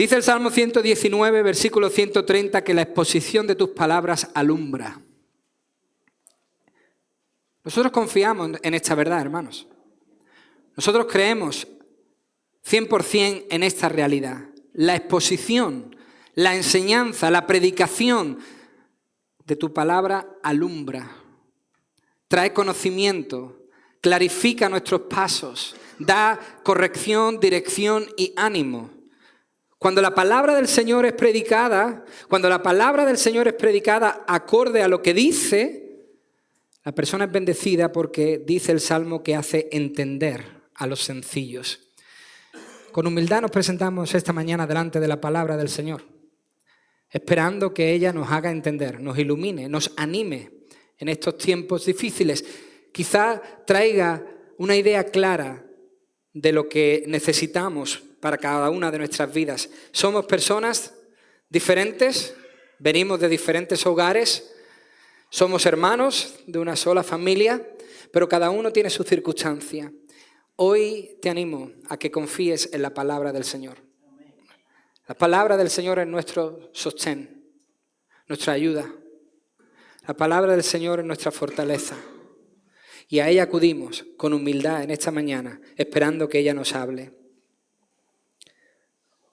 Dice el Salmo 119, versículo 130, que la exposición de tus palabras alumbra. Nosotros confiamos en esta verdad, hermanos. Nosotros creemos 100% en esta realidad. La exposición, la enseñanza, la predicación de tu palabra alumbra. Trae conocimiento, clarifica nuestros pasos, da corrección, dirección y ánimo. Cuando la palabra del Señor es predicada, acorde a lo que dice, la persona es bendecida porque dice el Salmo que hace entender a los sencillos. Con humildad nos presentamos esta mañana delante de la palabra del Señor, esperando que ella nos haga entender, nos ilumine, nos anime en estos tiempos difíciles. Quizá traiga una idea clara de lo que necesitamos para cada una de nuestras vidas. Somos personas diferentes, venimos de diferentes hogares, somos hermanos de una sola familia, pero cada uno tiene su circunstancia. Hoy te animo a que confíes en la palabra del Señor. La palabra del Señor es nuestro sostén, nuestra ayuda. La palabra del Señor es nuestra fortaleza. Y a ella acudimos con humildad en esta mañana, esperando que ella nos hable.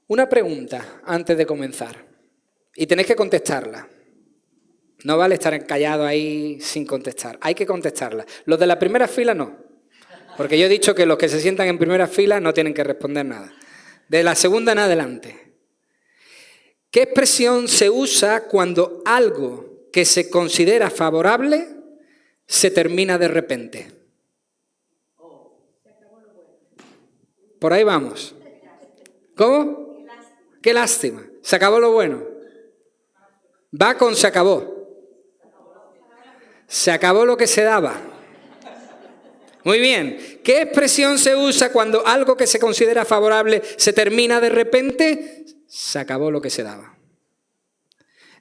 Una pregunta antes de comenzar. Y tenéis que contestarla. No vale estar callado ahí sin contestar. Hay que contestarla. Los de la primera fila no. Porque yo he dicho que los que se sientan en primera fila no tienen que responder nada. De la segunda en adelante. ¿Qué expresión se usa cuando algo que se considera favorable se termina de repente? Por ahí vamos. ¿Cómo? Qué lástima. Se acabó lo bueno. Va con se acabó. Se acabó lo que se daba. Muy bien. ¿Qué expresión se usa cuando algo que se considera favorable se termina de repente? Se acabó lo que se daba.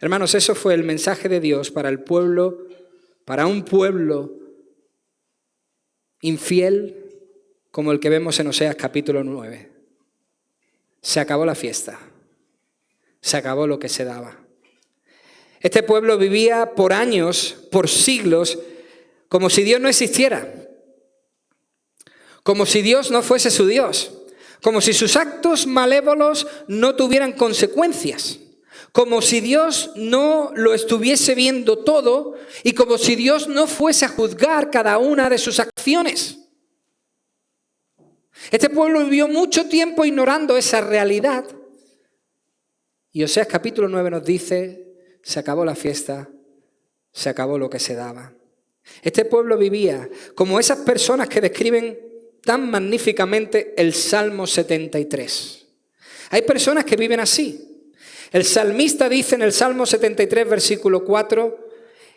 Hermanos, eso fue el mensaje de Dios para el pueblo, para un pueblo infiel como el que vemos en Oseas capítulo 9. Se acabó la fiesta. Se acabó lo que se daba. Este pueblo vivía por años, por siglos, como si Dios no existiera. Como si Dios no fuese su Dios. Como si sus actos malévolos no tuvieran consecuencias. Como si Dios no lo estuviese viendo todo y como si Dios no fuese a juzgar cada una de sus acciones. Este pueblo vivió mucho tiempo ignorando esa realidad. Y Oseas capítulo 9 nos dice, se acabó la fiesta, se acabó lo que se daba. Este pueblo vivía como esas personas que describen tan magníficamente el Salmo 73. Hay personas que viven así. El salmista dice en el Salmo 73, versículo 4,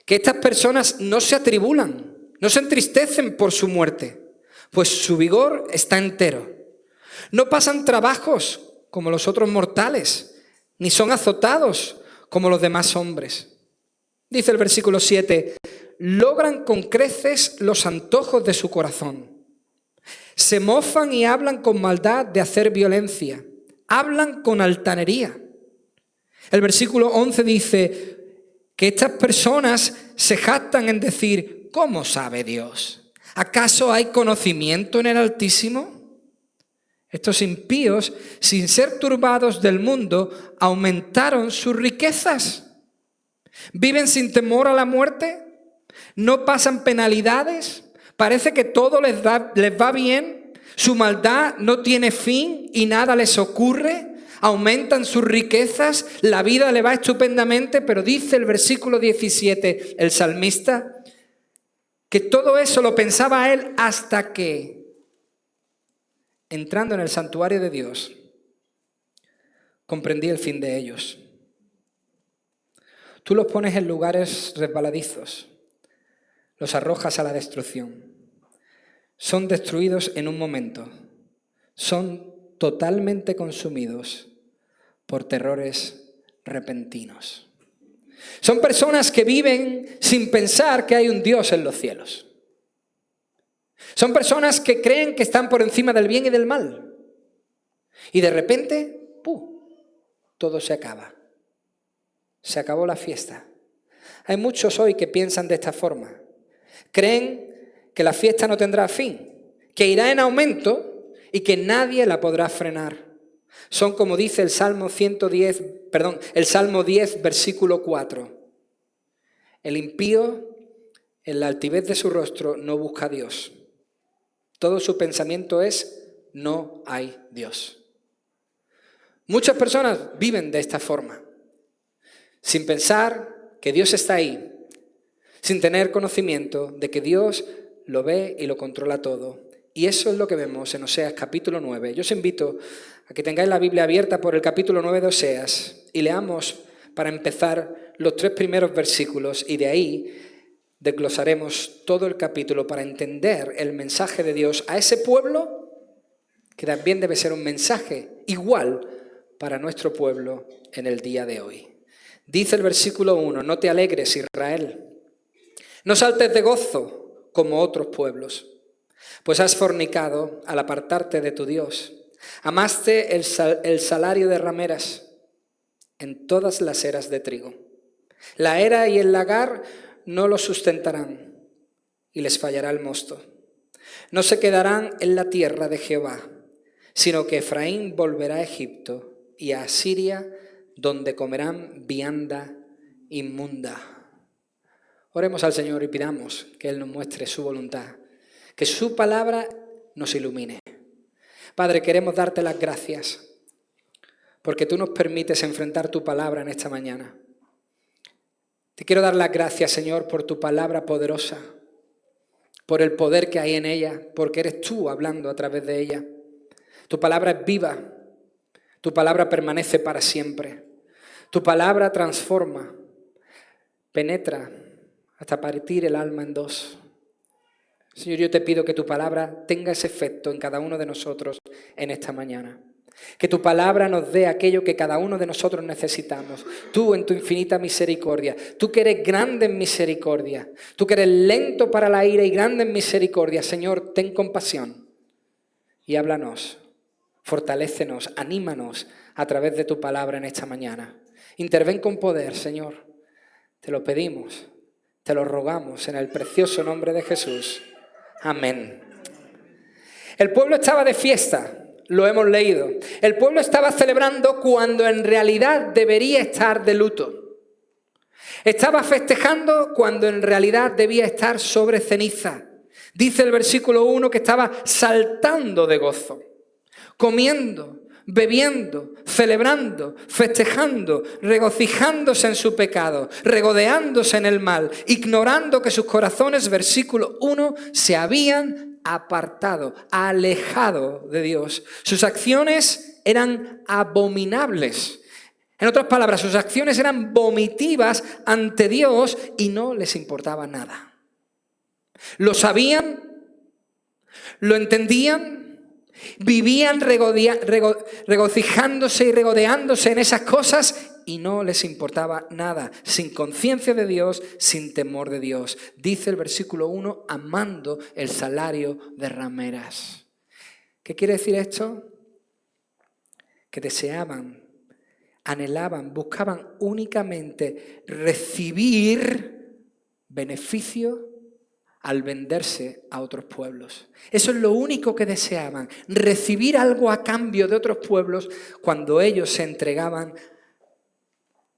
que estas personas no se atribulan, no se entristecen por su muerte, pues su vigor está entero. No pasan trabajos como los otros mortales, ni son azotados como los demás hombres. Dice el versículo 7, logran con creces los antojos de su corazón. Se mofan y hablan con maldad de hacer violencia. Hablan con altanería. El versículo 11 dice que estas personas se jactan en decir, ¿cómo sabe Dios? ¿Acaso hay conocimiento en el Altísimo? Estos impíos, sin ser turbados del mundo, aumentaron sus riquezas. ¿Viven sin temor a la muerte? ¿No pasan penalidades? Parece que todo les va bien. Su maldad no tiene fin y nada les ocurre. Aumentan sus riquezas, la vida le va estupendamente, pero dice el versículo 17, el salmista, que todo eso lo pensaba él hasta que, entrando en el santuario de Dios, comprendí el fin de ellos. Tú los pones en lugares resbaladizos, los arrojas a la destrucción. Son destruidos en un momento, son totalmente consumidos por terrores repentinos. Son personas que viven sin pensar que hay un Dios en los cielos. Son personas que creen que están por encima del bien y del mal. Y de repente, todo se acaba. Se acabó la fiesta. Hay muchos hoy que piensan de esta forma. Creen que la fiesta no tendrá fin, que irá en aumento y que nadie la podrá frenar. Son como dice el Salmo 10, versículo 4. El impío, en la altivez de su rostro, no busca a Dios. Todo su pensamiento es: no hay Dios. Muchas personas viven de esta forma, sin pensar que Dios está ahí, sin tener conocimiento de que Dios lo ve y lo controla todo. Y eso es lo que vemos en Oseas capítulo 9. Yo os invito a que tengáis la Biblia abierta por el capítulo 9 de Oseas y leamos para empezar los 3 primeros versículos y de ahí desglosaremos todo el capítulo para entender el mensaje de Dios a ese pueblo que también debe ser un mensaje igual para nuestro pueblo en el día de hoy. Dice el versículo 1, no te alegres, Israel, no saltes de gozo como otros pueblos, pues has fornicado al apartarte de tu Dios. Amaste el salario de rameras en todas las eras de trigo. La era y el lagar no lo sustentarán y les fallará el mosto. No se quedarán en la tierra de Jehová, sino que Efraín volverá a Egipto y a Asiria, donde comerán vianda inmunda. Oremos al Señor y pidamos que Él nos muestre su voluntad, que su palabra nos ilumine. Padre, queremos darte las gracias porque tú nos permites enfrentar tu palabra en esta mañana. Te quiero dar las gracias, Señor, por tu palabra poderosa, por el poder que hay en ella, porque eres tú hablando a través de ella. Tu palabra es viva, tu palabra permanece para siempre. Tu palabra transforma, penetra hasta partir el alma en dos. Señor, yo te pido que tu palabra tenga ese efecto en cada uno de nosotros en esta mañana. Que tu palabra nos dé aquello que cada uno de nosotros necesitamos. Tú en tu infinita misericordia, tú que eres grande en misericordia, tú que eres lento para la ira y grande en misericordia, Señor, ten compasión y háblanos, fortalécenos, anímanos a través de tu palabra en esta mañana. Interven con poder, Señor, te lo pedimos, te lo rogamos en el precioso nombre de Jesús. Amén. El pueblo estaba de fiesta, lo hemos leído. El pueblo estaba celebrando cuando en realidad debería estar de luto. Estaba festejando cuando en realidad debía estar sobre ceniza. Dice el versículo 1 que estaba saltando de gozo, comiendo, bebiendo, celebrando, festejando, regocijándose en su pecado, regodeándose en el mal, ignorando que sus corazones, versículo 1, se habían apartado, alejado de Dios. Sus acciones eran abominables. En otras palabras, sus acciones eran vomitivas ante Dios y no les importaba nada. Lo sabían, lo entendían, vivían regocijándose y regodeándose en esas cosas y no les importaba nada, sin conciencia de Dios, sin temor de Dios. Dice el versículo 1, amando el salario de rameras. ¿Qué quiere decir esto? Que deseaban, anhelaban, buscaban únicamente recibir beneficio al venderse a otros pueblos. Eso es lo único que deseaban, recibir algo a cambio de otros pueblos cuando ellos se entregaban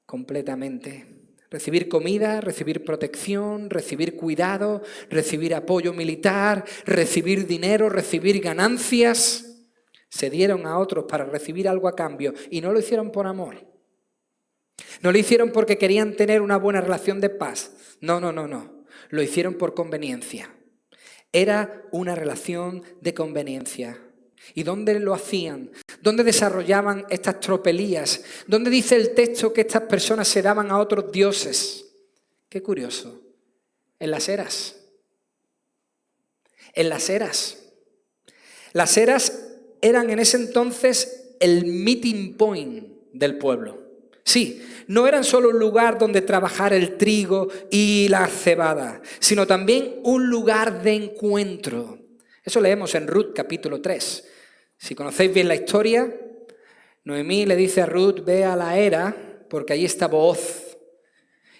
completamente. Recibir comida, recibir protección, recibir cuidado, recibir apoyo militar, recibir dinero, recibir ganancias. Se dieron a otros para recibir algo a cambio y no lo hicieron por amor. No lo hicieron porque querían tener una buena relación de paz. No. Lo hicieron por conveniencia. Era una relación de conveniencia. ¿Y dónde lo hacían? ¿Dónde desarrollaban estas tropelías? ¿Dónde dice el texto que estas personas se daban a otros dioses? Qué curioso. En las eras. En las eras. Las eras eran en ese entonces el meeting point del pueblo. Sí, no eran solo un lugar donde trabajar el trigo y la cebada, sino también un lugar de encuentro. Eso leemos en Ruth capítulo 3. Si conocéis bien la historia, Noemí le dice a Ruth, ve a la era, porque allí está Booz,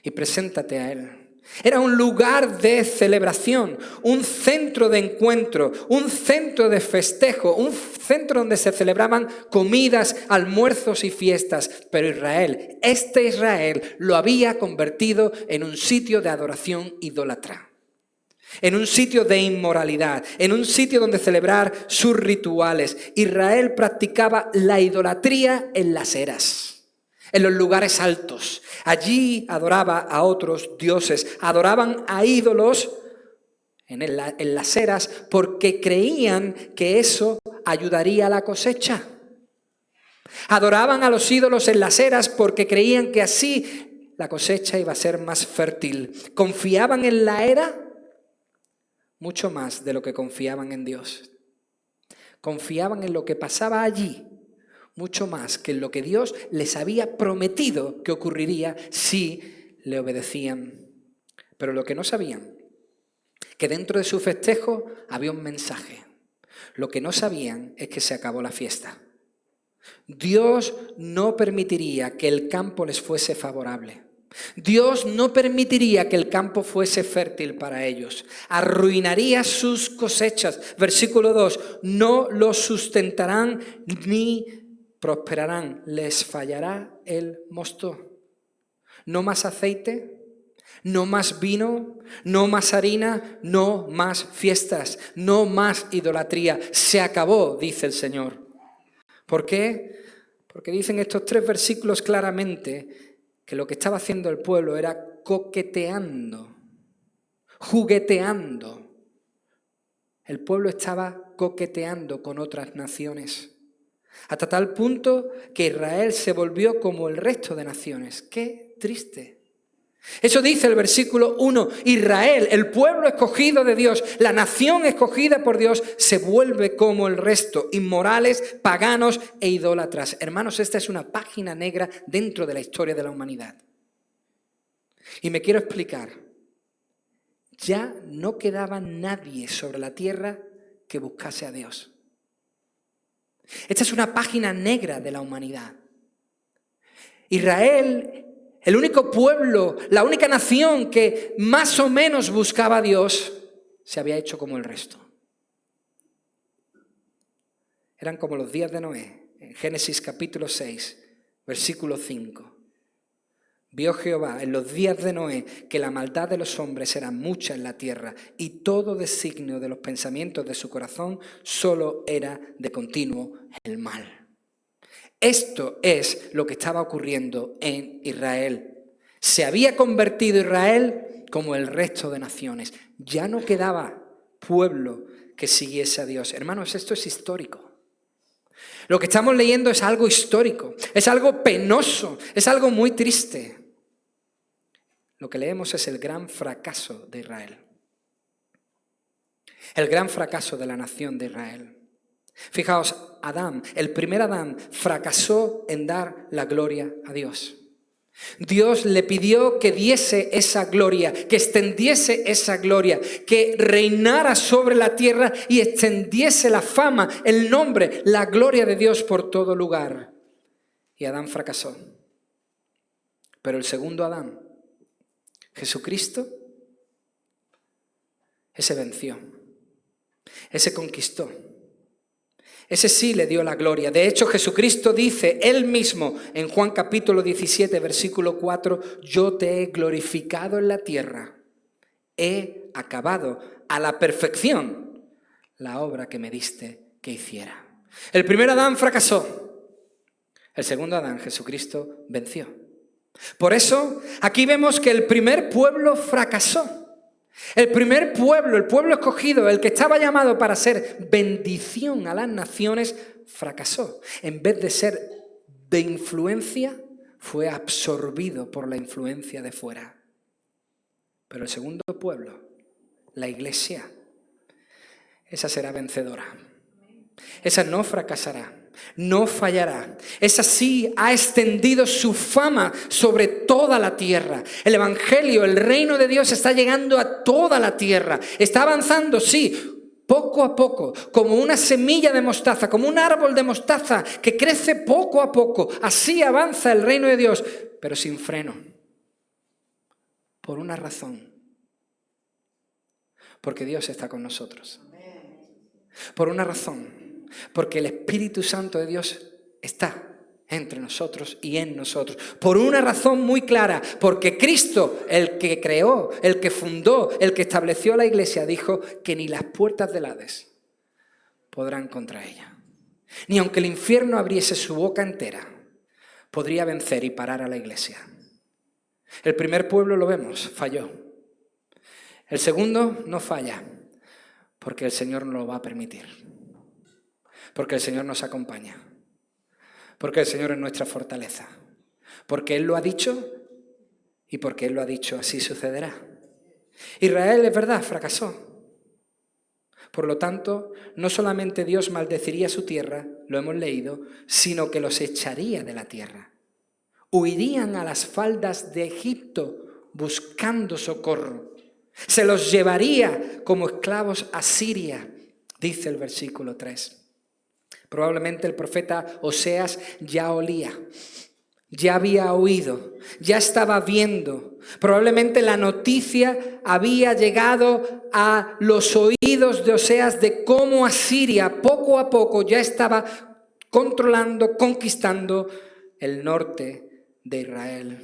y preséntate a él. Era un lugar de celebración, un centro de encuentro, un centro de festejo, un centro donde se celebraban comidas, almuerzos y fiestas. Pero Israel, este Israel, lo había convertido en un sitio de adoración idólatra, en un sitio de inmoralidad, en un sitio donde celebrar sus rituales. Israel practicaba la idolatría en las eras, en los lugares altos. Allí adoraba a otros dioses, adoraban a ídolos en las eras porque creían que eso ayudaría a la cosecha. Adoraban a los ídolos en las eras porque creían que así la cosecha iba a ser más fértil. Confiaban en la era mucho más de lo que confiaban en Dios. Confiaban en lo que pasaba allí mucho más que en lo que Dios les había prometido que ocurriría si le obedecían. Pero lo que no sabían, que dentro de su festejo había un mensaje. Lo que no sabían es que se acabó la fiesta. Dios no permitiría que el campo les fuese favorable. Dios no permitiría que el campo fuese fértil para ellos. Arruinaría sus cosechas. Versículo 2. No los sustentarán ni prosperarán, les fallará el mosto. No más aceite, no más vino, no más harina, no más fiestas, no más idolatría. Se acabó, dice el Señor. ¿Por qué? Porque dicen estos 3 versículos claramente que lo que estaba haciendo el pueblo era coqueteando, jugueteando. El pueblo estaba coqueteando con otras naciones. Hasta tal punto que Israel se volvió como el resto de naciones. ¡Qué triste! Eso dice el versículo 1. Israel, el pueblo escogido de Dios, la nación escogida por Dios, se vuelve como el resto, inmorales, paganos e idólatras. Hermanos, esta es una página negra dentro de la historia de la humanidad. Y me quiero explicar. Ya no quedaba nadie sobre la tierra que buscase a Dios. Esta es una página negra de la humanidad. Israel, el único pueblo, la única nación que más o menos buscaba a Dios, se había hecho como el resto. Eran como los días de Noé, en Génesis capítulo 6, versículo 5. Vio Jehová en los días de Noé que la maldad de los hombres era mucha en la tierra y todo designio de los pensamientos de su corazón solo era de continuo el mal. Esto es lo que estaba ocurriendo en Israel. Se había convertido Israel como el resto de naciones. Ya no quedaba pueblo que siguiese a Dios. Hermanos, esto es histórico. Lo que estamos leyendo es algo histórico, es algo penoso, es algo muy triste. Lo que leemos es el gran fracaso de Israel. El gran fracaso de la nación de Israel. Fijaos, Adán, el primer Adán, fracasó en dar la gloria a Dios. Dios le pidió que diese esa gloria, que extendiese esa gloria, que reinara sobre la tierra y extendiese la fama, el nombre, la gloria de Dios por todo lugar. Y Adán fracasó. Pero el segundo Adán, Jesucristo, ese venció, ese conquistó. Ese sí le dio la gloria. De hecho, Jesucristo dice él mismo en Juan capítulo 17, versículo 4, yo te he glorificado en la tierra, he acabado a la perfección la obra que me diste que hiciera. El primer Adán fracasó, el segundo Adán, Jesucristo, venció. Por eso, aquí vemos que el primer pueblo fracasó. El primer pueblo, el pueblo escogido, el que estaba llamado para ser bendición a las naciones, fracasó. En vez de ser de influencia, fue absorbido por la influencia de fuera. Pero el segundo pueblo, la iglesia, esa será vencedora. Esa no fracasará. No fallará. Esa sí ha extendido su fama sobre toda la tierra. El evangelio, el reino de Dios está llegando a toda la tierra. Está avanzando, sí, poco a poco, como una semilla de mostaza, como un árbol de mostaza que crece poco a poco. Así avanza el reino de Dios, pero sin freno. Por una razón. Porque Dios está con nosotros. Por una razón. Porque el Espíritu Santo de Dios está entre nosotros y en nosotros. Por una razón muy clara. Porque Cristo, el que creó, el que fundó, el que estableció la iglesia, dijo que ni las puertas del Hades podrán contra ella. Ni aunque el infierno abriese su boca entera, podría vencer y parar a la iglesia. El primer pueblo, lo vemos, falló. El segundo no falla, porque el Señor no lo va a permitir. Porque el Señor nos acompaña. Porque el Señor es nuestra fortaleza. Porque Él lo ha dicho y porque Él lo ha dicho, así sucederá. Israel, es verdad, fracasó. Por lo tanto, no solamente Dios maldeciría su tierra, lo hemos leído, sino que los echaría de la tierra. Huirían a las faldas de Egipto buscando socorro. Se los llevaría como esclavos a Siria, dice el versículo 3. Probablemente el profeta Oseas ya olía, ya había oído, ya estaba viendo. Probablemente la noticia había llegado a los oídos de Oseas de cómo Asiria poco a poco ya estaba controlando, conquistando el norte de Israel.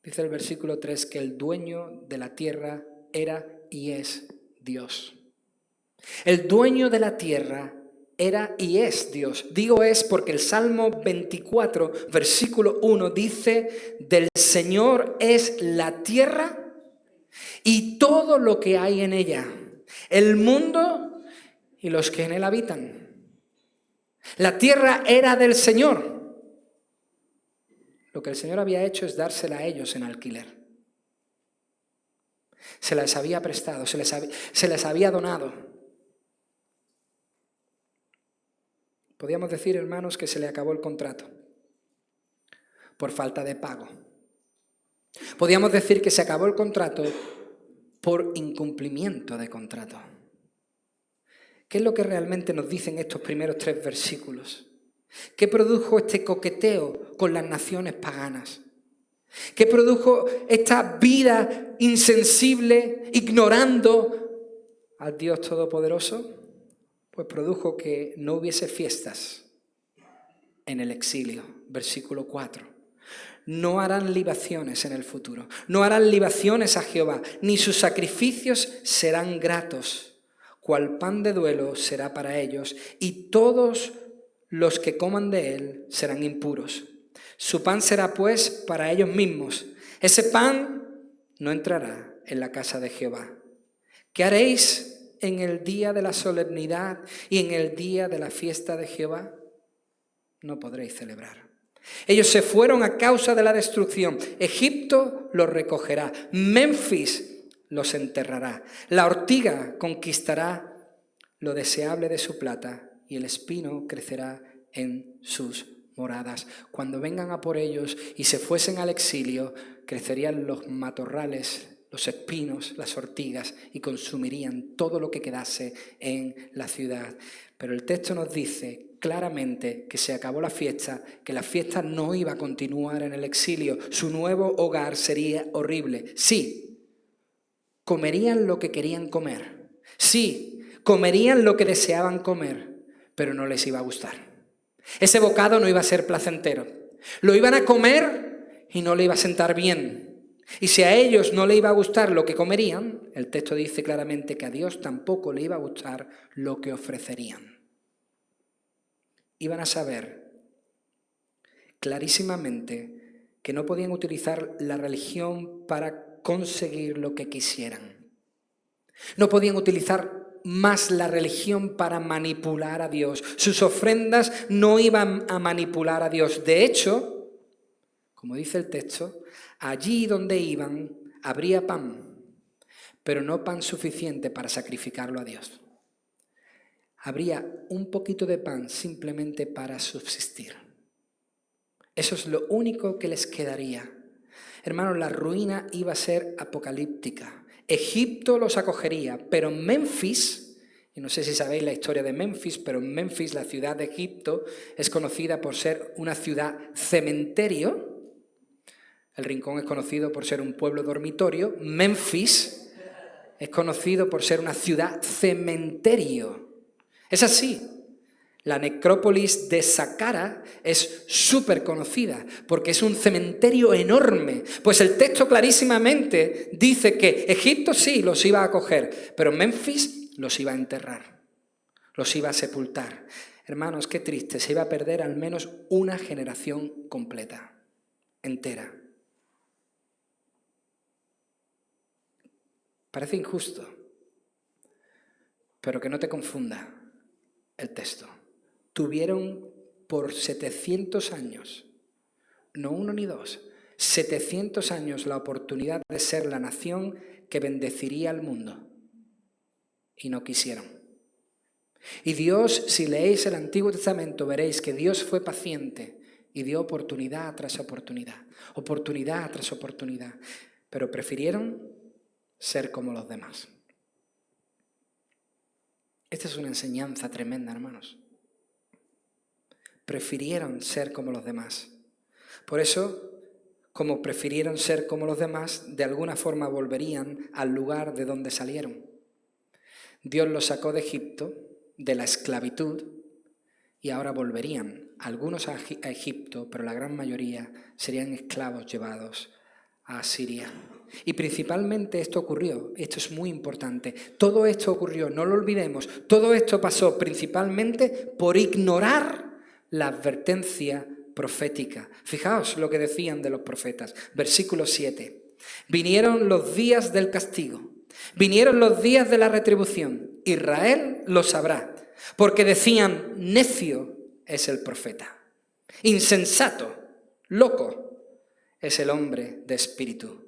Dice el versículo 3 que el dueño de la tierra era y es Dios. El dueño de la tierra era y es Dios. Digo es porque el Salmo 24, versículo 1 dice: del Señor es la tierra y todo lo que hay en ella, el mundo y los que en él habitan. La tierra era del Señor. Lo que el Señor había hecho es dársela a ellos en alquiler. Se les había prestado, se les había donado. Podríamos decir, hermanos, que se le acabó el contrato por falta de pago. Podríamos decir que se acabó el contrato por incumplimiento de contrato. ¿Qué es lo que realmente nos dicen estos primeros 3 versículos? ¿Qué produjo este coqueteo con las naciones paganas? ¿Qué produjo esta vida insensible, ignorando al Dios Todopoderoso? Pues produjo que no hubiese fiestas en el exilio. Versículo 4. No harán libaciones en el futuro. No harán libaciones a Jehová, ni sus sacrificios serán gratos. Cual pan de duelo será para ellos, y todos los que coman de él serán impuros. Su pan será pues para ellos mismos. Ese pan no entrará en la casa de Jehová. ¿Qué haréis en el día de la solemnidad y en el día de la fiesta de Jehová? No podréis celebrar. Ellos se fueron a causa de la destrucción. Egipto los recogerá. Memphis los enterrará. La ortiga conquistará lo deseable de su plata y el espino crecerá en sus moradas. Cuando vengan a por ellos y se fuesen al exilio, crecerían los matorrales, los espinos, las ortigas, y consumirían todo lo que quedase en la ciudad. Pero el texto nos dice claramente que se acabó la fiesta, que la fiesta no iba a continuar en el exilio. Su nuevo hogar sería horrible. Sí, comerían lo que querían comer. Sí, comerían lo que deseaban comer, pero no les iba a gustar. Ese bocado no iba a ser placentero. Lo iban a comer y no le iba a sentar bien. Y si a ellos no le iba a gustar lo que comerían, el texto dice claramente que a Dios tampoco le iba a gustar lo que ofrecerían. Iban a saber clarísimamente que no podían utilizar la religión para conseguir lo que quisieran. No podían utilizar más la religión para manipular a Dios. Sus ofrendas no iban a manipular a Dios. De hecho, como dice el texto, allí donde iban habría pan, pero no pan suficiente para sacrificarlo a Dios. Habría un poquito de pan simplemente para subsistir. Eso es lo único que les quedaría. Hermanos, la ruina iba a ser apocalíptica. Egipto los acogería, pero Memphis, y no sé si sabéis la historia de Memphis, pero Memphis, la ciudad de Egipto, es conocida por ser una ciudad cementerio. El Rincón es conocido por ser un pueblo dormitorio. Memphis es conocido por ser una ciudad cementerio. Es así. La necrópolis de Saqqara es súper conocida porque es un cementerio enorme. Pues el texto clarísimamente dice que Egipto sí los iba a acoger, pero Memphis los iba a enterrar, los iba a sepultar. Hermanos, qué triste, se iba a perder al menos una generación completa, entera. Parece injusto, pero que no te confunda el texto. Tuvieron por 700 años, no uno ni dos, 700 años la oportunidad de ser la nación que bendeciría al mundo. Y no quisieron. Y Dios, si leéis el Antiguo Testamento, veréis que Dios fue paciente y dio oportunidad tras oportunidad, oportunidad tras oportunidad. Pero prefirieron ser como los demás. Esta es una enseñanza tremenda, hermanos. Prefirieron ser como los demás. Por eso, como prefirieron ser como los demás, de alguna forma volverían al lugar de donde salieron. Dios los sacó de Egipto, de la esclavitud, y ahora volverían, algunos a Egipto, pero la gran mayoría serían esclavos llevados a Asiria. Y principalmente esto ocurrió, esto es muy importante, todo esto ocurrió, no lo olvidemos, todo esto pasó principalmente por ignorar la advertencia profética. Fijaos lo que decían de los profetas. Versículo 7. Vinieron los días del castigo, vinieron los días de la retribución. Israel lo sabrá, porque decían, necio es el profeta, insensato, loco es el hombre de espíritu.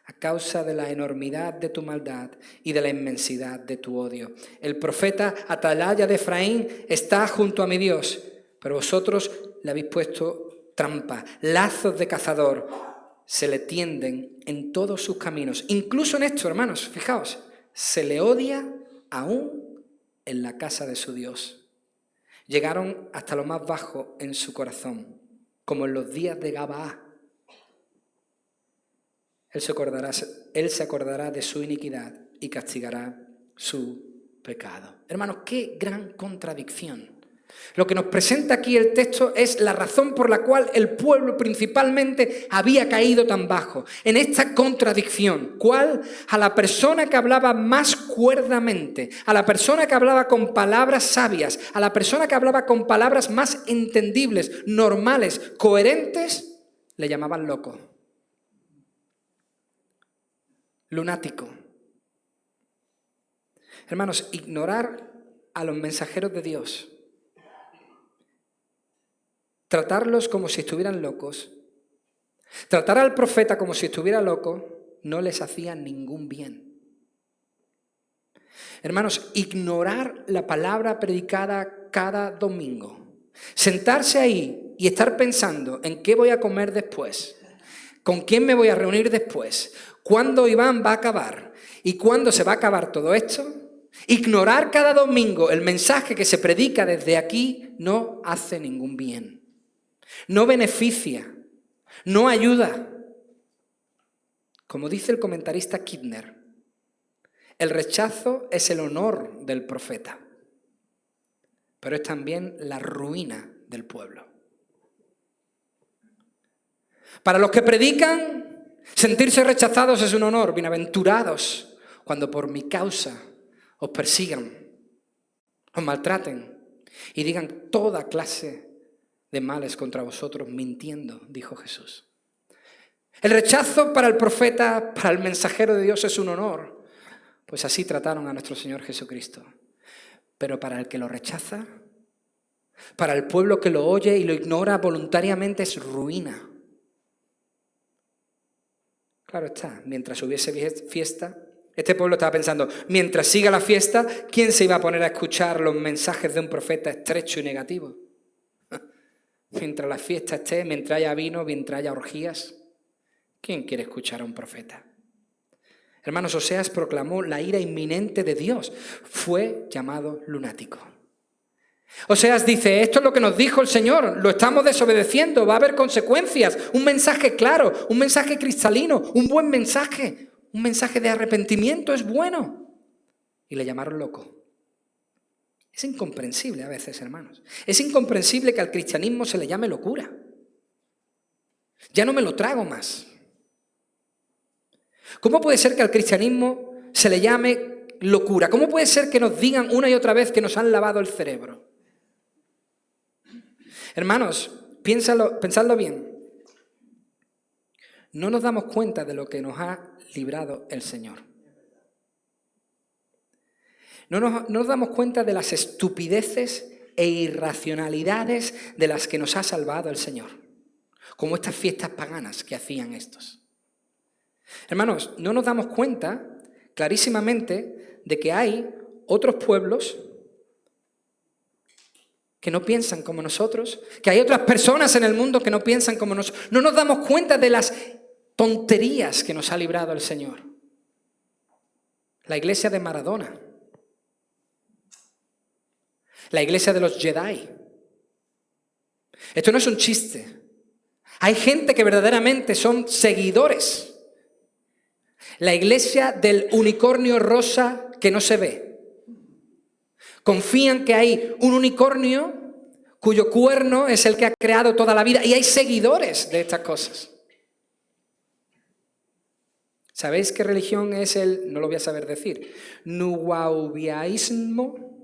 A causa de la enormidad de tu maldad y de la inmensidad de tu odio. El profeta Atalaya de Efraín está junto a mi Dios, pero vosotros le habéis puesto trampa, lazos de cazador, se le tienden en todos sus caminos. Incluso en esto, hermanos, fijaos, se le odia aún en la casa de su Dios. Llegaron hasta lo más bajo en su corazón, como en los días de Gabaá. Él se acordará de su iniquidad y castigará su pecado. Hermanos, qué gran contradicción. Lo que nos presenta aquí el texto es la razón por la cual el pueblo principalmente había caído tan bajo. En esta contradicción, ¿cuál? A la persona que hablaba más cuerdamente, a la persona que hablaba con palabras sabias, a la persona que hablaba con palabras más entendibles, normales, coherentes, le llamaban loco. Lunático. Hermanos, ignorar a los mensajeros de Dios, tratarlos como si estuvieran locos, tratar al profeta como si estuviera loco, no les hacía ningún bien. Hermanos, ignorar la palabra predicada cada domingo, sentarse ahí y estar pensando en qué voy a comer después, con quién me voy a reunir después, cuándo Iván va a acabar y cuándo se va a acabar todo esto, ignorar cada domingo el mensaje que se predica desde aquí no hace ningún bien. No beneficia, no ayuda. Como dice el comentarista Kidner, el rechazo es el honor del profeta, pero es también la ruina del pueblo. Para los que predican, sentirse rechazados es un honor. Bienaventurados cuando por mi causa os persigan, os maltraten y digan toda clase de males contra vosotros, mintiendo, dijo Jesús. El rechazo para el profeta, para el mensajero de Dios es un honor, pues así trataron a nuestro Señor Jesucristo. Pero para el que lo rechaza, para el pueblo que lo oye y lo ignora voluntariamente, es ruina. Claro está, mientras hubiese fiesta, este pueblo estaba pensando, mientras siga la fiesta, ¿quién se iba a poner a escuchar los mensajes de un profeta estrecho y negativo? Mientras la fiesta esté, mientras haya vino, mientras haya orgías, ¿quién quiere escuchar a un profeta? Hermanos, Oseas proclamó la ira inminente de Dios. Fue llamado lunático. Oseas dice, esto es lo que nos dijo el Señor, lo estamos desobedeciendo, va a haber consecuencias. Un mensaje claro, un mensaje cristalino, un buen mensaje, un mensaje de arrepentimiento es bueno. Y le llamaron loco. Es incomprensible a veces, hermanos. Es incomprensible que al cristianismo se le llame locura. Ya no me lo trago más. ¿Cómo puede ser que al cristianismo se le llame locura? ¿Cómo puede ser que nos digan una y otra vez que nos han lavado el cerebro? Hermanos, pensadlo bien. No nos damos cuenta de lo que nos ha librado el Señor. No nos damos cuenta de las estupideces e irracionalidades de las que nos ha salvado el Señor. Como estas fiestas paganas que hacían estos. Hermanos, no nos damos cuenta clarísimamente de que hay otros pueblos que no piensan como nosotros, que hay otras personas en el mundo que no piensan como nosotros. No nos damos cuenta de las tonterías que nos ha librado el Señor. La iglesia de Maradona. La iglesia de los Jedi. Esto no es un chiste. Hay gente que verdaderamente son seguidores. La iglesia del unicornio rosa que no se ve. Confían que hay un unicornio cuyo cuerno es el que ha creado toda la vida. Y hay seguidores de estas cosas. ¿Sabéis qué religión es no lo voy a saber decir, nuwaubiaísmo?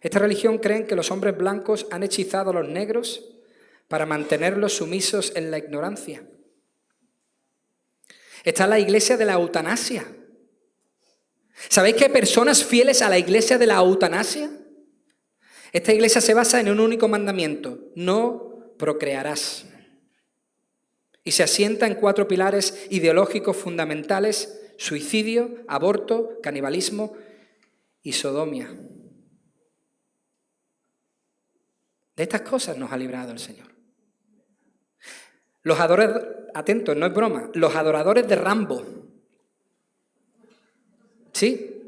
Esta religión creen que los hombres blancos han hechizado a los negros para mantenerlos sumisos en la ignorancia. Está la iglesia de la eutanasia. ¿Sabéis que hay personas fieles a la iglesia de la eutanasia? Esta iglesia se basa en un único mandamiento: no procrearás. Y se asienta en 4 pilares ideológicos fundamentales: suicidio, aborto, canibalismo y sodomía. De estas cosas nos ha librado el Señor. Los adoradores, atentos, no es broma, los adoradores de Rambo. Sí,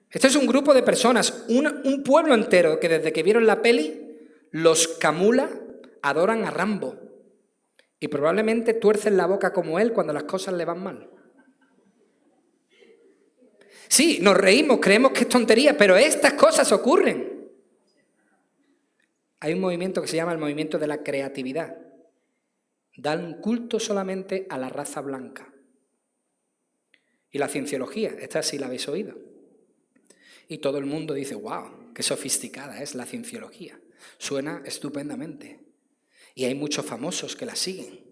este es un grupo de personas, un pueblo entero que desde que vieron la peli, los Camula adoran a Rambo. Y probablemente tuercen la boca como él cuando las cosas le van mal. Sí, nos reímos, creemos que es tontería, pero estas cosas ocurren. Hay un movimiento que se llama el movimiento de la creatividad. Dan culto solamente a la raza blanca. Y la cienciología, esta sí la habéis oído. Y todo el mundo dice, wow, qué sofisticada es la cienciología. Suena estupendamente. Y hay muchos famosos que la siguen.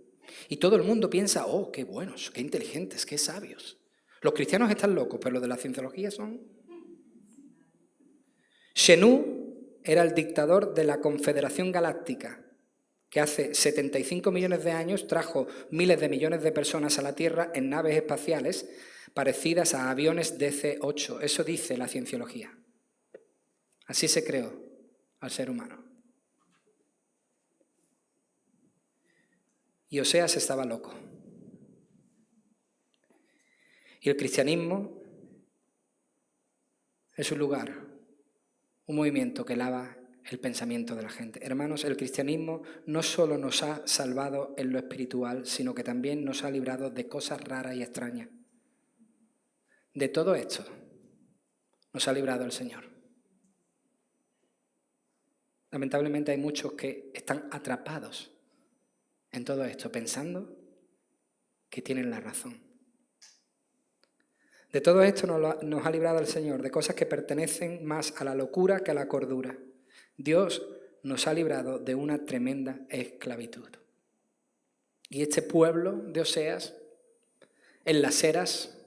Y todo el mundo piensa, oh, qué buenos, qué inteligentes, qué sabios. Los cristianos están locos, pero los de la cienciología son... Xenu era el dictador de la Confederación Galáctica, que hace 75 millones de años trajo miles de millones de personas a la Tierra en naves espaciales parecidas a aviones DC-8. Eso dice la cienciología. Así se creó al ser humano. Y Oseas estaba loco. Y el cristianismo es un lugar, un movimiento que lava el pensamiento de la gente. Hermanos, el cristianismo no solo nos ha salvado en lo espiritual, sino que también nos ha librado de cosas raras y extrañas. De todo esto nos ha librado el Señor. Lamentablemente hay muchos que están atrapados en todo esto, pensando que tienen la razón. De todo esto nos ha librado el Señor, de cosas que pertenecen más a la locura que a la cordura. Dios nos ha librado de una tremenda esclavitud. Y este pueblo de Oseas, en las eras,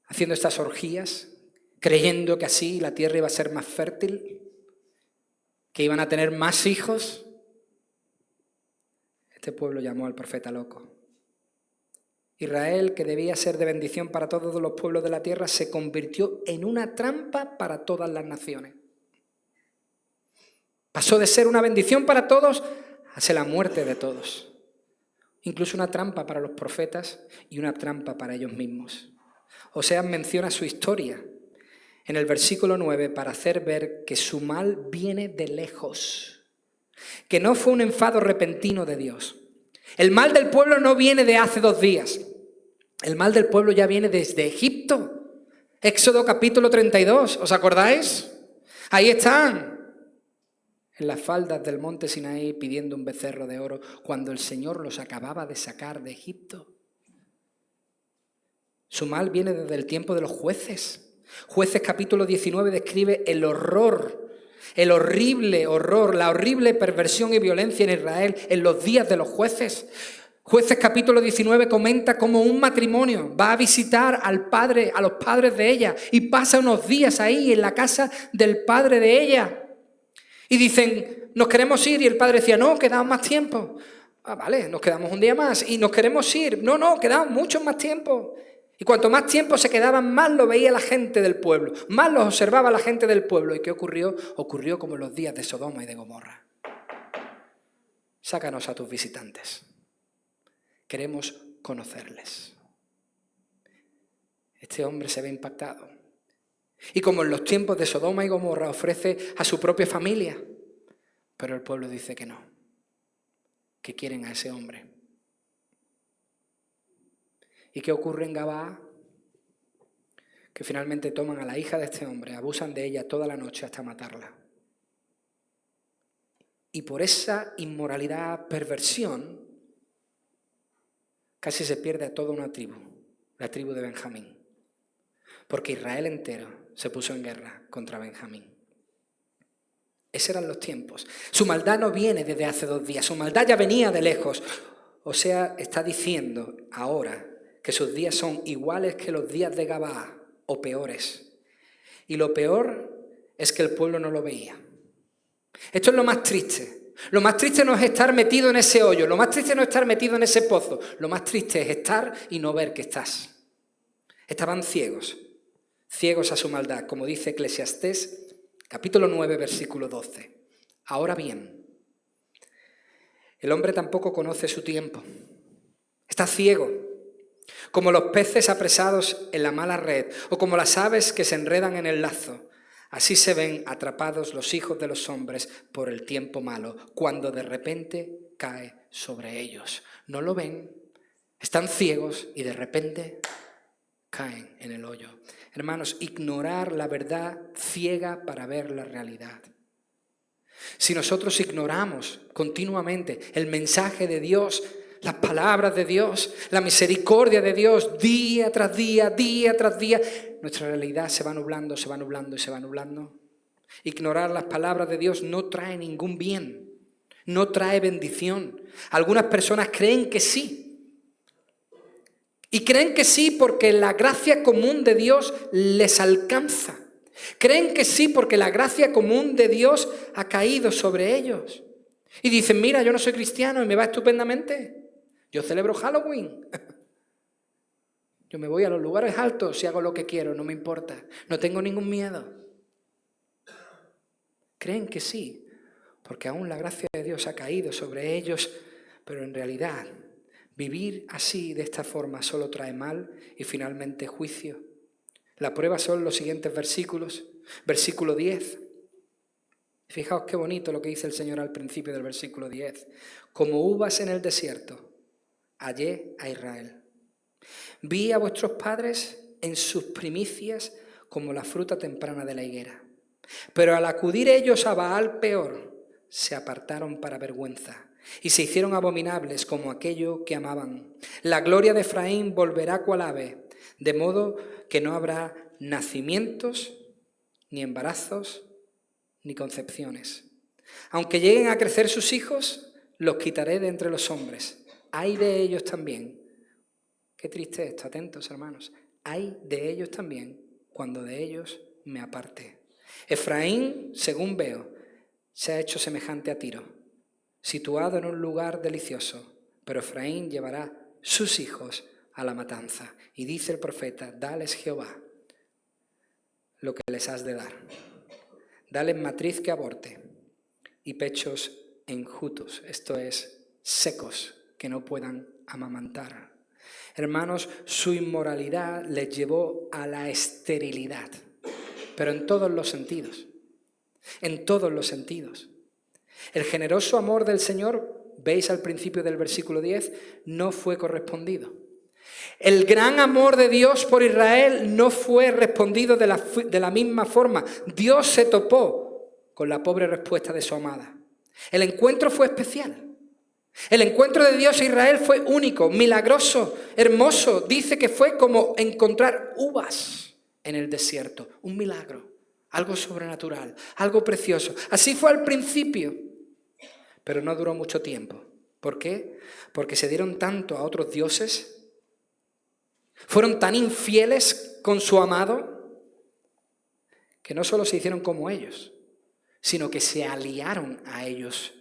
haciendo estas orgías, creyendo que así la tierra iba a ser más fértil, que iban a tener más hijos, este pueblo llamó al profeta loco. Israel, que debía ser de bendición para todos los pueblos de la tierra, se convirtió en una trampa para todas las naciones. Pasó de ser una bendición para todos a ser la muerte de todos. incluso una trampa para los profetas y una trampa para ellos mismos. Oseas menciona su historia en el versículo 9 para hacer ver que su mal viene de lejos, que no fue un enfado repentino de Dios. El mal del pueblo no viene de hace 2 días. El mal del pueblo ya viene desde Egipto. Éxodo capítulo 32, ¿os acordáis? Ahí están, en las faldas del monte Sinaí pidiendo un becerro de oro cuando el Señor los acababa de sacar de Egipto. Su mal viene desde el tiempo de los jueces. Jueces capítulo 19 describe el horror, el horrible horror, la horrible perversión y violencia en Israel en los días de los jueces. Jueces capítulo 19 comenta cómo un matrimonio va a visitar a los padres de ella y pasa unos días ahí en la casa del padre de ella. Y dicen, nos queremos ir, y el padre decía, no, quedamos más tiempo. Ah, vale, nos quedamos un día más y nos queremos ir. No, quedamos mucho más tiempo. Y cuanto más tiempo se quedaban, más lo veía la gente del pueblo, más los observaba la gente del pueblo. ¿Y qué ocurrió? Ocurrió como en los días de Sodoma y de Gomorra. Sácanos a tus visitantes. Queremos conocerles. Este hombre se ve impactado. Y como en los tiempos de Sodoma y Gomorra, ofrece a su propia familia. Pero el pueblo dice que no, que quieren a ese hombre. ¿Y qué ocurre en Gabaa? Que finalmente toman a la hija de este hombre, abusan de ella toda la noche hasta matarla. Y por esa inmoralidad, perversión, casi se pierde a toda una tribu, la tribu de Benjamín. Porque Israel entero se puso en guerra contra Benjamín. Esos eran los tiempos. Su maldad no viene desde hace 2 días, su maldad ya venía de lejos. O sea, está diciendo ahora que sus días son iguales que los días de Gabaa o peores. Y lo peor es que el pueblo no lo veía. Esto es lo más triste. Lo más triste no es estar metido en ese hoyo, lo más triste no es estar metido en ese pozo, lo más triste es estar y no ver que estás. Estaban ciegos a su maldad, como dice Eclesiastés capítulo 9, versículo 12. Ahora bien, el hombre tampoco conoce su tiempo. Está ciego, como los peces apresados en la mala red, o como las aves que se enredan en el lazo. Así se ven atrapados los hijos de los hombres por el tiempo malo, cuando de repente cae sobre ellos. No lo ven, están ciegos y de repente caen en el hoyo. Hermanos, ignorar la verdad ciega para ver la realidad. Si nosotros ignoramos continuamente el mensaje de Dios, las palabras de Dios, la misericordia de Dios, día tras día, nuestra realidad se va nublando y se va nublando. Ignorar las palabras de Dios no trae ningún bien, no trae bendición. Algunas personas creen que sí. Y creen que sí porque la gracia común de Dios les alcanza. Creen que sí porque la gracia común de Dios ha caído sobre ellos. Y dicen, mira, yo no soy cristiano y me va estupendamente. Yo celebro Halloween. Yo me voy a los lugares altos y hago lo que quiero, no me importa. No tengo ningún miedo. Creen que sí porque aún la gracia de Dios ha caído sobre ellos, pero en realidad vivir así, de esta forma, solo trae mal y finalmente juicio. La prueba son los siguientes versículos. Versículo 10. Fijaos qué bonito lo que dice el Señor al principio del versículo 10. Como uvas en el desierto, hallé a Israel. Vi a vuestros padres en sus primicias como la fruta temprana de la higuera. Pero al acudir ellos a Baal peor, se apartaron para vergüenza. Y se hicieron abominables como aquello que amaban. La gloria de Efraín volverá cual ave, de modo que no habrá nacimientos, ni embarazos, ni concepciones. Aunque lleguen a crecer sus hijos, los quitaré de entre los hombres. Hay de ellos también. Qué triste esto, atentos hermanos. Hay de ellos también cuando de ellos me aparte. Efraín, según veo, se ha hecho semejante a Tiro, situado en un lugar delicioso, pero Efraín llevará sus hijos a la matanza. Y dice el profeta, dales Jehová lo que les has de dar. Dales matriz que aborte y pechos enjutos, esto es, secos que no puedan amamantar. Hermanos, su inmoralidad les llevó a la esterilidad, pero en todos los sentidos, en todos los sentidos. El generoso amor del Señor, veis al principio del versículo 10, no fue correspondido. El gran amor de Dios por Israel no fue respondido de la misma forma. Dios se topó con la pobre respuesta de su amada. El encuentro fue especial. El encuentro de Dios e Israel fue único, milagroso, hermoso. Dice que fue como encontrar uvas en el desierto. Un milagro, algo sobrenatural, algo precioso. Así fue al principio, pero no duró mucho tiempo. ¿Por qué? Porque se dieron tanto a otros dioses, fueron tan infieles con su amado, que no solo se hicieron como ellos, sino que se aliaron a ellos.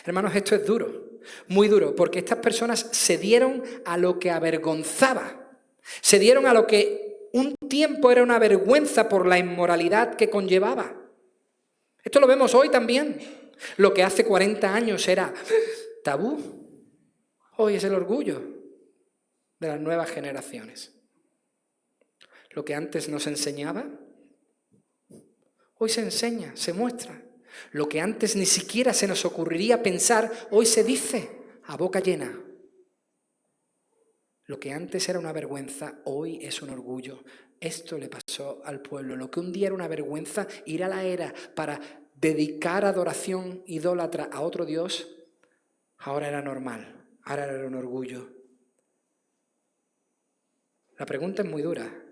Hermanos, esto es duro, muy duro, porque estas personas se dieron a lo que avergonzaba, se dieron a lo que un tiempo era una vergüenza por la inmoralidad que conllevaba. Esto lo vemos hoy también. Lo que hace 40 años era tabú, hoy es el orgullo de las nuevas generaciones. Lo que antes no se enseñaba, hoy se enseña, se muestra. Lo que antes ni siquiera se nos ocurriría pensar, hoy se dice a boca llena. Lo que antes era una vergüenza, hoy es un orgullo. Esto le pasó al pueblo. Lo que un día era una vergüenza, ir a la era para dedicar adoración idólatra a otro Dios, ahora era normal, ahora era un orgullo. La pregunta es muy dura.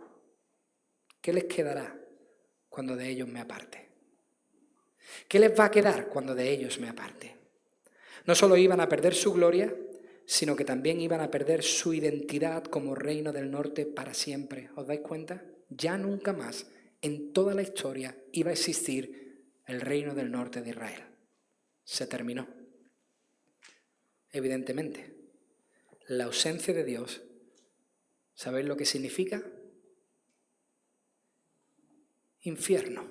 ¿Qué les quedará cuando de ellos me aparte? ¿Qué les va a quedar cuando de ellos me aparte? No solo iban a perder su gloria, sino que también iban a perder su identidad como reino del norte para siempre. ¿Os dais cuenta? Ya nunca más en toda la historia iba a existir el reino del norte de Israel. Se terminó. Evidentemente, la ausencia de Dios, ¿sabéis lo que significa? Infierno.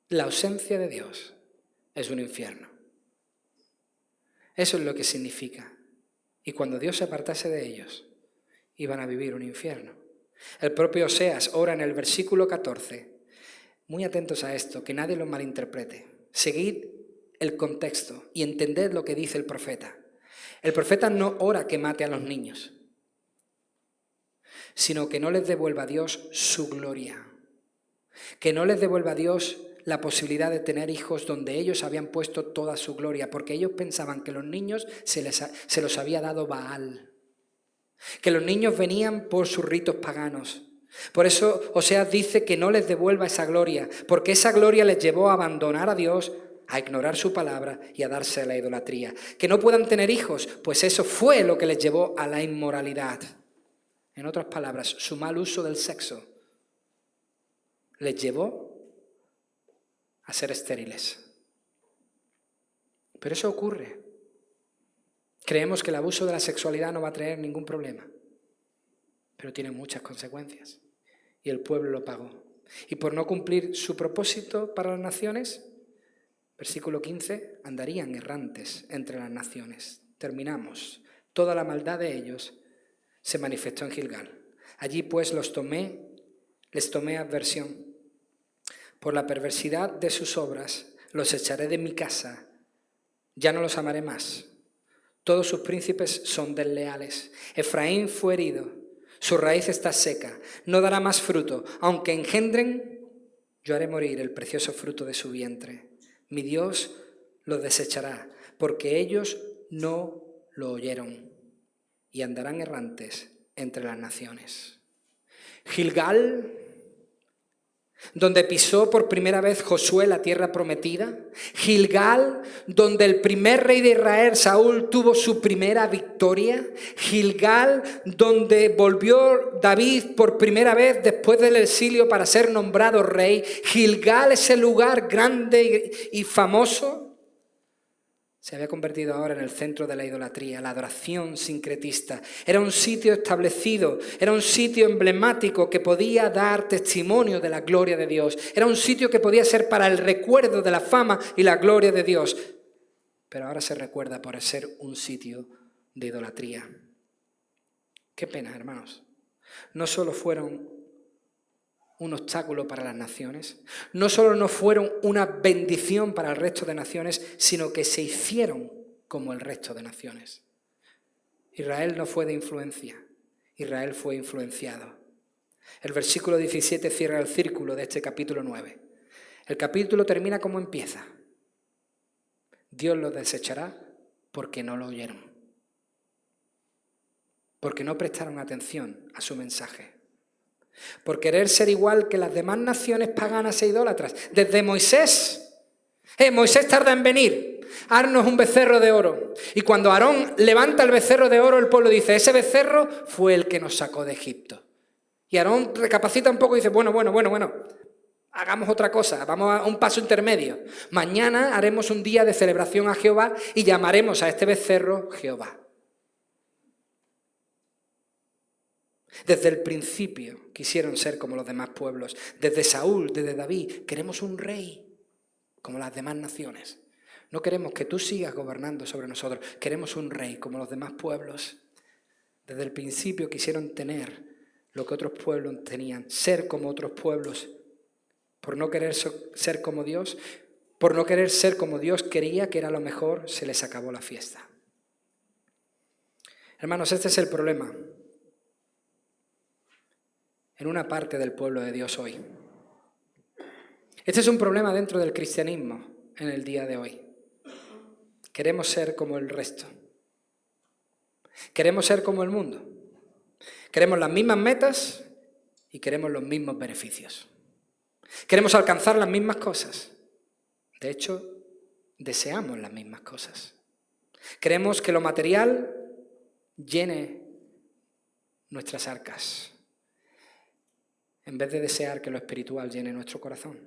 La ausencia de Dios es un infierno. Eso es lo que significa. Y cuando Dios se apartase de ellos, iban a vivir un infierno. El propio Oseas ora en el versículo 14. Muy atentos a esto, que nadie lo malinterprete. Seguid el contexto y entended lo que dice el profeta. El profeta no ora que mate a los niños, sino que no les devuelva a Dios su gloria. Que no les devuelva a Dios la posibilidad de tener hijos donde ellos habían puesto toda su gloria, porque ellos pensaban que los niños se los había dado Baal, que los niños venían por sus ritos paganos. Por eso Oseas dice que no les devuelva esa gloria, porque esa gloria les llevó a abandonar a Dios, a ignorar su palabra y a darse a la idolatría. Que no puedan tener hijos, pues eso fue lo que les llevó a la inmoralidad. En otras palabras, su mal uso del sexo les llevó a ser estériles. Pero eso ocurre. Creemos que el abuso de la sexualidad no va a traer ningún problema, pero tiene muchas consecuencias. Y el pueblo lo pagó. Y por no cumplir su propósito para las naciones, versículo 15, andarían errantes entre las naciones. Terminamos. Toda la maldad de ellos se manifestó en Gilgal. Allí pues les tomé adversión. Por la perversidad de sus obras los echaré de mi casa, ya no los amaré más. Todos sus príncipes son desleales. Efraín fue herido, su raíz está seca, no dará más fruto. Aunque engendren, yo haré morir el precioso fruto de su vientre. Mi Dios los desechará, porque ellos no lo oyeron y andarán errantes entre las naciones. Gilgal, donde pisó por primera vez Josué la tierra prometida. Gilgal, donde el primer rey de Israel, Saúl, tuvo su primera victoria. Gilgal, donde volvió David por primera vez después del exilio para ser nombrado rey. Gilgal, ese lugar grande y famoso, se había convertido ahora en el centro de la idolatría, la adoración sincretista. Era un sitio establecido, era un sitio emblemático que podía dar testimonio de la gloria de Dios. Era un sitio que podía ser para el recuerdo de la fama y la gloria de Dios. pero ahora se recuerda por ser un sitio de idolatría. Qué pena, hermanos. No solo fueron un obstáculo para las naciones, no solo no fueron una bendición para el resto de naciones, sino que se hicieron como el resto de naciones. Israel no fue de influencia, Israel fue influenciado. El versículo 17 cierra el círculo de este capítulo 9. El capítulo termina como empieza. Dios los desechará porque no lo oyeron, porque no prestaron atención a su mensaje, por querer ser igual que las demás naciones paganas e idólatras. Desde Moisés, Moisés tarda en venir, haznos un becerro de oro. Y cuando Aarón levanta el becerro de oro, el pueblo dice, ese becerro fue el que nos sacó de Egipto. Y Aarón recapacita un poco y dice, bueno, hagamos otra cosa, vamos a un paso intermedio. Mañana haremos un día de celebración a Jehová y llamaremos a este becerro Jehová. Desde el principio quisieron ser como los demás pueblos. Desde Saúl, desde David, queremos un rey como las demás naciones. No queremos que tú sigas gobernando sobre nosotros, queremos un rey como los demás pueblos. Desde el principio quisieron tener lo que otros pueblos tenían, ser como otros pueblos. Por no querer ser como Dios, por no querer ser como Dios quería que era lo mejor, se les acabó la fiesta. Hermanos, este es el problema en una parte del pueblo de Dios hoy. Este es un problema dentro del cristianismo en el día de hoy. Queremos ser como el resto. Queremos ser como el mundo. Queremos las mismas metas y queremos los mismos beneficios. Queremos alcanzar las mismas cosas. De hecho, deseamos las mismas cosas. Queremos que lo material llene nuestras arcas, en vez de desear que lo espiritual llene nuestro corazón.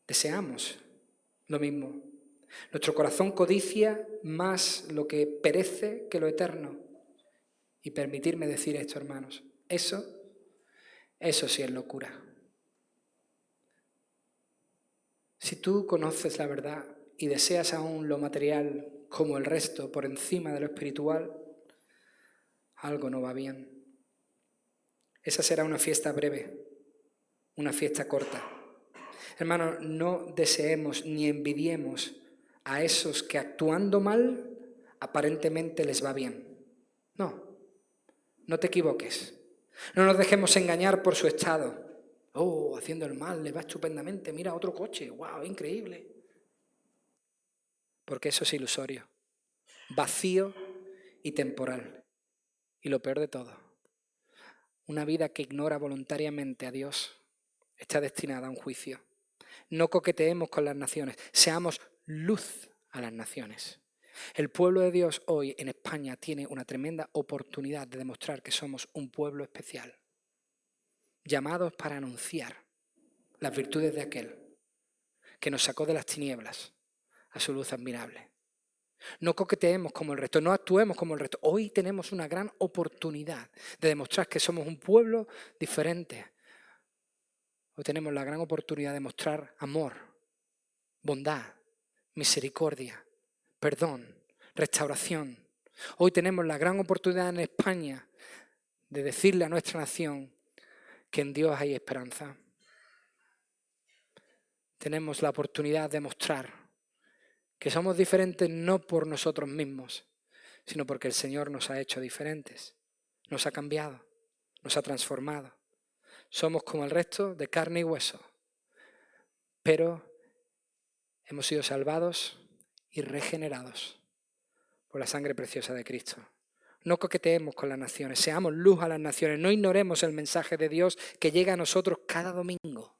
Deseamos lo mismo. Nuestro corazón codicia más lo que perece que lo eterno. Y permitirme decir esto, hermanos, eso sí es locura. Si tú conoces la verdad y deseas aún lo material como el resto por encima de lo espiritual, algo no va bien. Esa será una fiesta breve, una fiesta corta. Hermanos, no deseemos ni envidiemos a esos que actuando mal aparentemente les va bien. No te equivoques. No nos dejemos engañar por su estado. Oh, haciendo el mal, le va estupendamente. Mira, otro coche. ¡Wow! Increíble. Porque eso es ilusorio, vacío y temporal. Y lo peor de todo, una vida que ignora voluntariamente a Dios está destinada a un juicio. No coqueteemos con las naciones, seamos luz a las naciones. El pueblo de Dios hoy en España tiene una tremenda oportunidad de demostrar que somos un pueblo especial, llamados para anunciar las virtudes de aquel que nos sacó de las tinieblas a su luz admirable. No coqueteemos como el resto, no actuemos como el resto. Hoy tenemos una gran oportunidad de demostrar que somos un pueblo diferente. Hoy tenemos la gran oportunidad de mostrar amor, bondad, misericordia, perdón, restauración. Hoy tenemos la gran oportunidad en España de decirle a nuestra nación que en Dios hay esperanza. Tenemos la oportunidad de mostrar que somos diferentes no por nosotros mismos, sino porque el Señor nos ha hecho diferentes, nos ha cambiado, nos ha transformado. Somos como el resto, de carne y hueso, pero hemos sido salvados y regenerados por la sangre preciosa de Cristo. No coqueteemos con las naciones, seamos luz a las naciones, no ignoremos el mensaje de Dios que llega a nosotros cada domingo.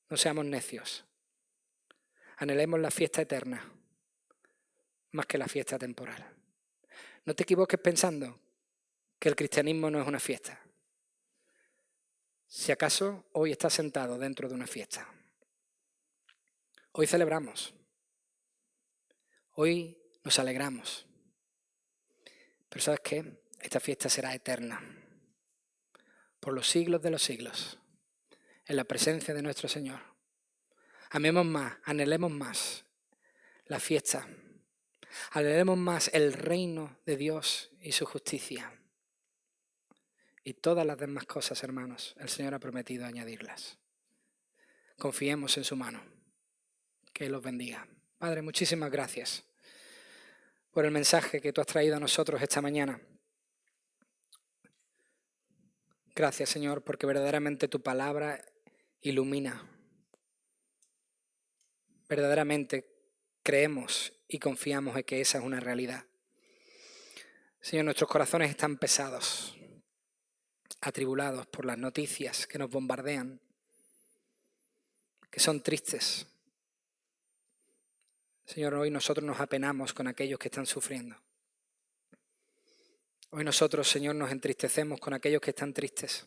No seamos necios. Anhelemos la fiesta eterna más que la fiesta temporal. No te equivoques pensando que el cristianismo no es una fiesta. Si acaso hoy estás sentado dentro de una fiesta. Hoy celebramos. Hoy nos alegramos. Pero ¿sabes qué? Esta fiesta será eterna. Por los siglos de los siglos. En la presencia de nuestro Señor. Amemos más, anhelemos más la fiesta. Anhelemos más el reino de Dios y su justicia. Y todas las demás cosas, hermanos, el Señor ha prometido añadirlas. Confiemos en su mano. Que Él los bendiga. Padre, muchísimas gracias por el mensaje que tú has traído a nosotros esta mañana. Gracias, Señor, porque verdaderamente tu palabra ilumina. Verdaderamente creemos y confiamos en que esa es una realidad. Señor, nuestros corazones están pesados, atribulados por las noticias que nos bombardean, que son tristes. Señor, hoy nosotros nos apenamos con aquellos que están sufriendo. Hoy nosotros, Señor, nos entristecemos con aquellos que están tristes.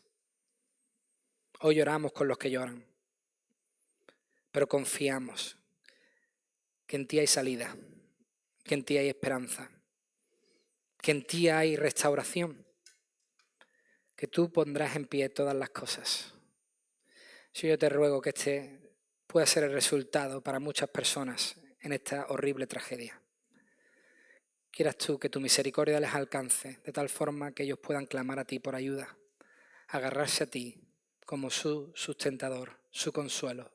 Hoy lloramos con los que lloran. Pero confiamos que en ti hay salida, que en ti hay esperanza, que en ti hay restauración, que tú pondrás en pie todas las cosas. Yo te ruego que este pueda ser el resultado para muchas personas en esta horrible tragedia. Quieras tú que tu misericordia les alcance de tal forma que ellos puedan clamar a ti por ayuda, agarrarse a ti como su sustentador, su consuelo.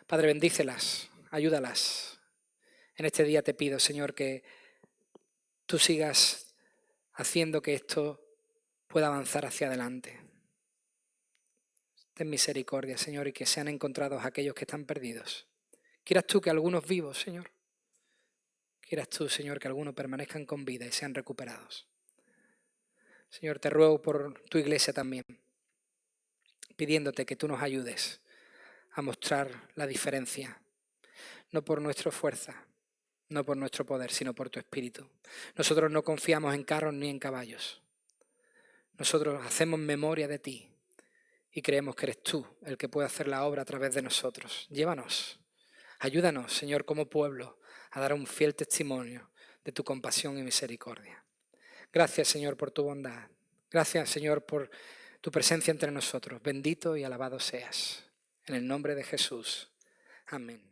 Padre, bendícelas, ayúdalas. En este día te pido, Señor, que tú sigas haciendo que esto pueda avanzar hacia adelante. Ten misericordia, Señor, y que sean encontrados aquellos que están perdidos. Quieras tú que algunos vivos, Señor. Quieras tú, Señor, que algunos permanezcan con vida y sean recuperados. Señor, te ruego por tu iglesia también, pidiéndote que tú nos ayudes a mostrar la diferencia, no por nuestra fuerza, no por nuestro poder, sino por tu Espíritu. Nosotros no confiamos en carros ni en caballos. Nosotros hacemos memoria de ti y creemos que eres tú el que puede hacer la obra a través de nosotros. Llévanos, ayúdanos, Señor, como pueblo, a dar un fiel testimonio de tu compasión y misericordia. Gracias, Señor, por tu bondad. Gracias, Señor, por tu presencia entre nosotros. Bendito y alabado seas. En el nombre de Jesús. Amén.